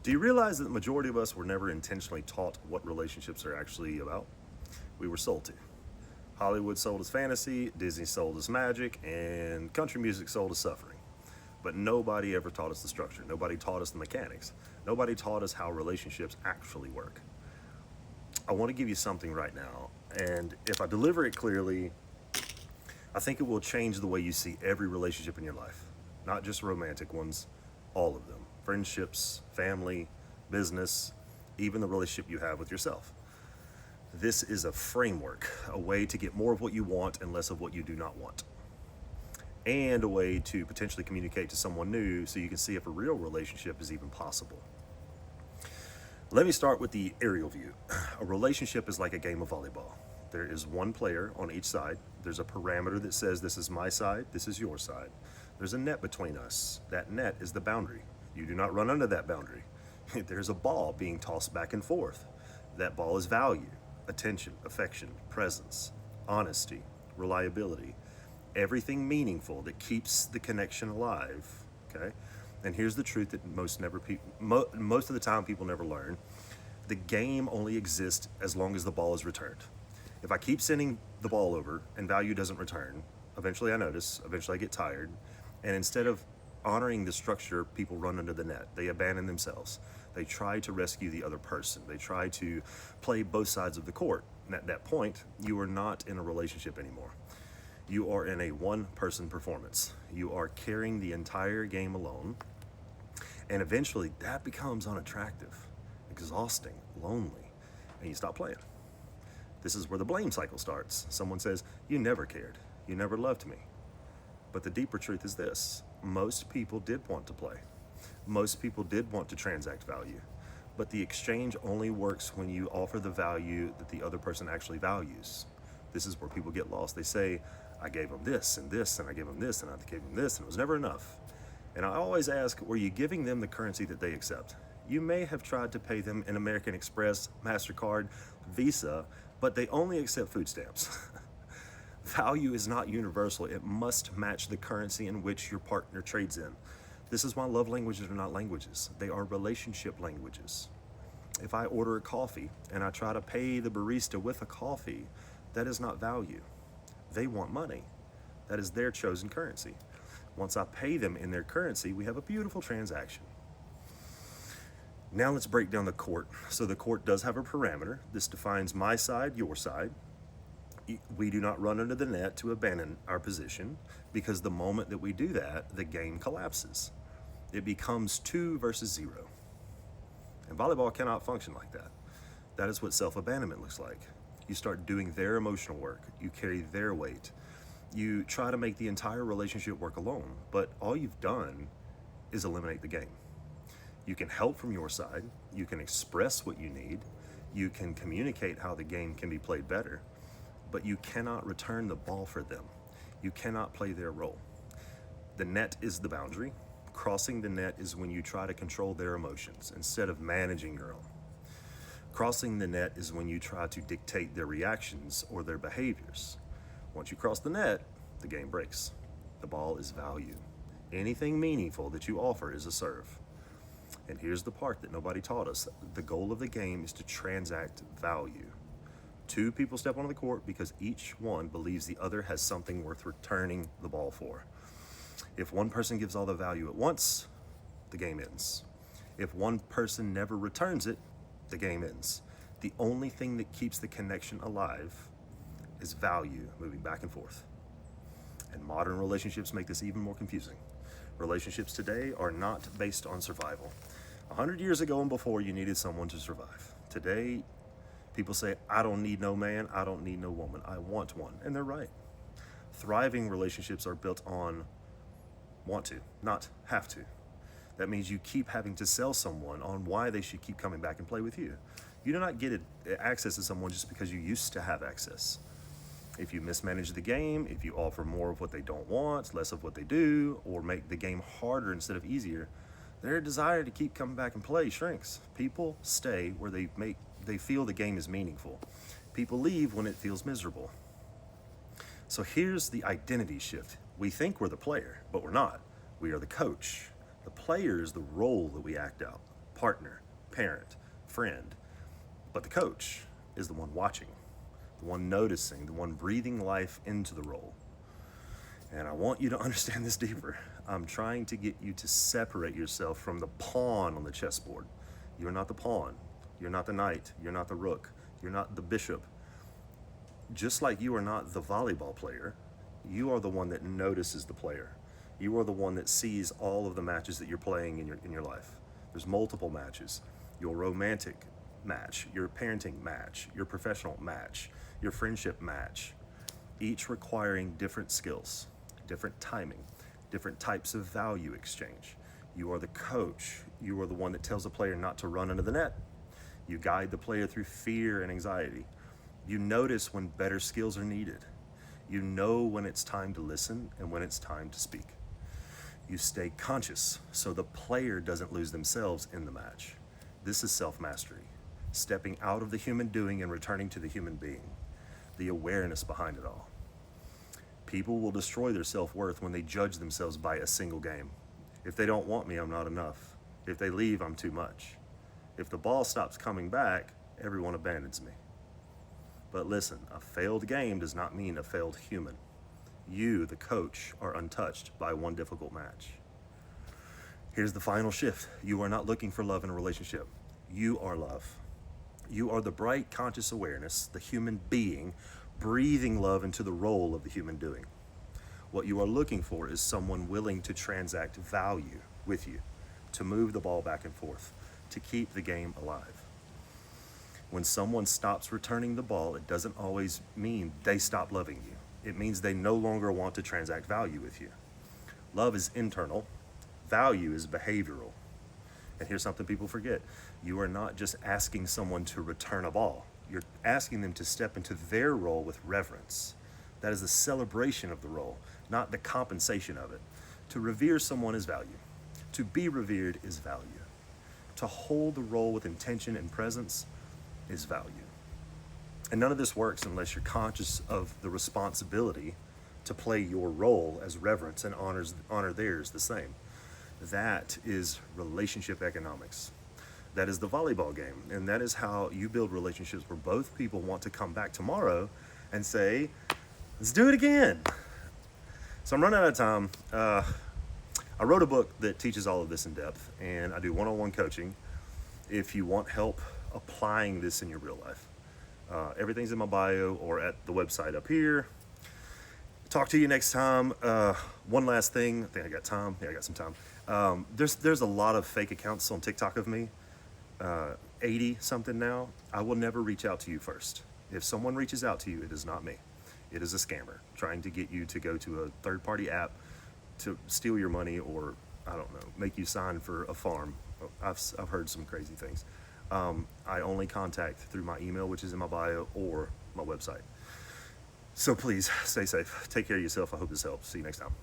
Do you realize that the majority of us were never intentionally taught what relationships are actually about? We were sold to. Hollywood sold us fantasy, Disney sold us magic, and country music sold us suffering. But nobody ever taught us the structure. Nobody taught us the mechanics. Nobody taught us how relationships actually work. I want to give you something right now, and if I deliver it clearly, I think it will change the way you see every relationship in your life. Not just romantic ones, all of them. Friendships, family, business, even the relationship you have with yourself. This is a framework, a way to get more of what you want and less of what you do not want. And a way to potentially communicate to someone new so you can see if a real relationship is even possible. Let me start with the aerial view. A relationship is like a game of volleyball. There is one player on each side. There's a parameter that says this is my side, this is your side. There's a net between us. That net is the boundary. You do not run under that boundary. There's a ball being tossed back and forth. That ball is value, attention, affection, presence, honesty, reliability, everything meaningful that keeps the connection alive, okay? And here's the truth that most of the time people never learn. The game only exists as long as the ball is returned. If I keep sending the ball over and value doesn't return, eventually I notice, eventually I get tired, and instead of honoring the structure, people run under the net. They abandon themselves. They try to rescue the other person. They try to play both sides of the court. And at that point, you are not in a relationship anymore. You are in a one-person performance. You are carrying the entire game alone, and eventually that becomes unattractive, exhausting, lonely, and you stop playing. This is where the blame cycle starts. Someone says, you never cared. You never loved me. But the deeper truth is this. Most people did want to play. Most people did want to transact value. But the exchange only works when you offer the value that the other person actually values. This is where people get lost. They say, I gave them this, and I gave them this, and I gave them this, and it was never enough. And I always ask, were you giving them the currency that they accept? You may have tried to pay them in American Express, MasterCard, Visa, but they only accept food stamps. Value is not universal. It must match the currency in which your partner trades in. This is why love languages are not languages. They are relationship languages. If I order a coffee and I try to pay the barista with a coffee, that is not value. They want money. That is their chosen currency. Once I pay them in their currency, we have a beautiful transaction. Now let's break down the court. So the court does have a parameter. This defines my side, your side. We do not run under the net to abandon our position, because the moment that we do that, the game collapses. It becomes 2 versus 0. And volleyball cannot function like that. That is what self-abandonment looks like. You start doing their emotional work. You carry their weight. You try to make the entire relationship work alone, but all you've done is eliminate the game. You can help from your side. You can express what you need. You can communicate how the game can be played better, but you cannot return the ball for them. You cannot play their role. The net is the boundary. Crossing the net is when you try to control their emotions instead of managing your own. Crossing the net is when you try to dictate their reactions or their behaviors. Once you cross the net, the game breaks. The ball is value. Anything meaningful that you offer is a serve. And here's the part that nobody taught us. The goal of the game is to transact value. 2 people step onto the court because each one believes the other has something worth returning the ball for. If one person gives all the value at once, the game ends. If one person never returns it, the game ends. The only thing that keeps the connection alive is value moving back and forth. And modern relationships make this even more confusing. Relationships today are not based on survival. 100 years ago and before, you needed someone to survive. Today, people say, I don't need no man, I don't need no woman, I want one. And they're right. Thriving relationships are built on want to, not have to. That means you keep having to sell someone on why they should keep coming back and play with you. You do not get access to someone just because you used to have access. If you mismanage the game, if you offer more of what they don't want, less of what they do, or make the game harder instead of easier, their desire to keep coming back and play shrinks. People stay where they feel the game is meaningful. People leave when it feels miserable. So here's the identity shift. We think we're the player, but we're not. We are the coach. The player is the role that we act out. partner, parent, friend. But the coach is the one watching, the one noticing, the one breathing life into the role. And I want you to understand this deeper. I'm trying to get you to separate yourself from the pawn on the chessboard. You're not the pawn. You're not the knight. You're not the rook. You're not the bishop. Just like you are not the volleyball player, you are the one that notices the player. You are the one that sees all of the matches that you're playing in your life. There's multiple matches. Your romantic match, your parenting match, your professional match, your friendship match, each requiring different skills, different timing, different types of value exchange. You are the coach. You are the one that tells the player not to run into the net. You guide the player through fear and anxiety. You notice when better skills are needed. You know when it's time to listen and when it's time to speak. You stay conscious so the player doesn't lose themselves in the match. This is self-mastery, stepping out of the human doing and returning to the human being, the awareness behind it all. People will destroy their self-worth when they judge themselves by a single game. If they don't want me, I'm not enough. If they leave, I'm too much. If the ball stops coming back, everyone abandons me. But listen, a failed game does not mean a failed human. You, the coach, are untouched by one difficult match. Here's the final shift. You are not looking for love in a relationship. You are love. You are the bright, conscious awareness, the human being, breathing love into the role of the human doing. What you are looking for is someone willing to transact value with you, to move the ball back and forth, to keep the game alive. When someone stops returning the ball, it doesn't always mean they stop loving you. It means they no longer want to transact value with you. Love is internal. Value is behavioral. And here's something people forget. You are not just asking someone to return a ball. You're asking them to step into their role with reverence. That is the celebration of the role, not the compensation of it. To revere someone is value. To be revered is value. To hold the role with intention and presence is value. And none of this works unless you're conscious of the responsibility to play your role as reverence and honor theirs the same. That is relationship economics. That is the volleyball game. And that is how you build relationships where both people want to come back tomorrow and say, let's do it again. So I'm running out of time. I wrote a book that teaches all of this in depth, and I do one-on-one coaching if you want help applying this in your real life. Everything's in my bio or at the website up here. Talk to you next time. One last thing. I think I got time. Yeah, I got some time. There's a lot of fake accounts on TikTok of me. 80 something now. I will never reach out to you first. If someone reaches out to you, it is not me. It is a scammer trying to get you to go to a third-party app to steal your money, or I don't know, make you sign for a farm. I've heard some crazy things. I only contact through my email, which is in my bio, or my website. So please stay safe. Take care of yourself. I hope this helps. See you next time.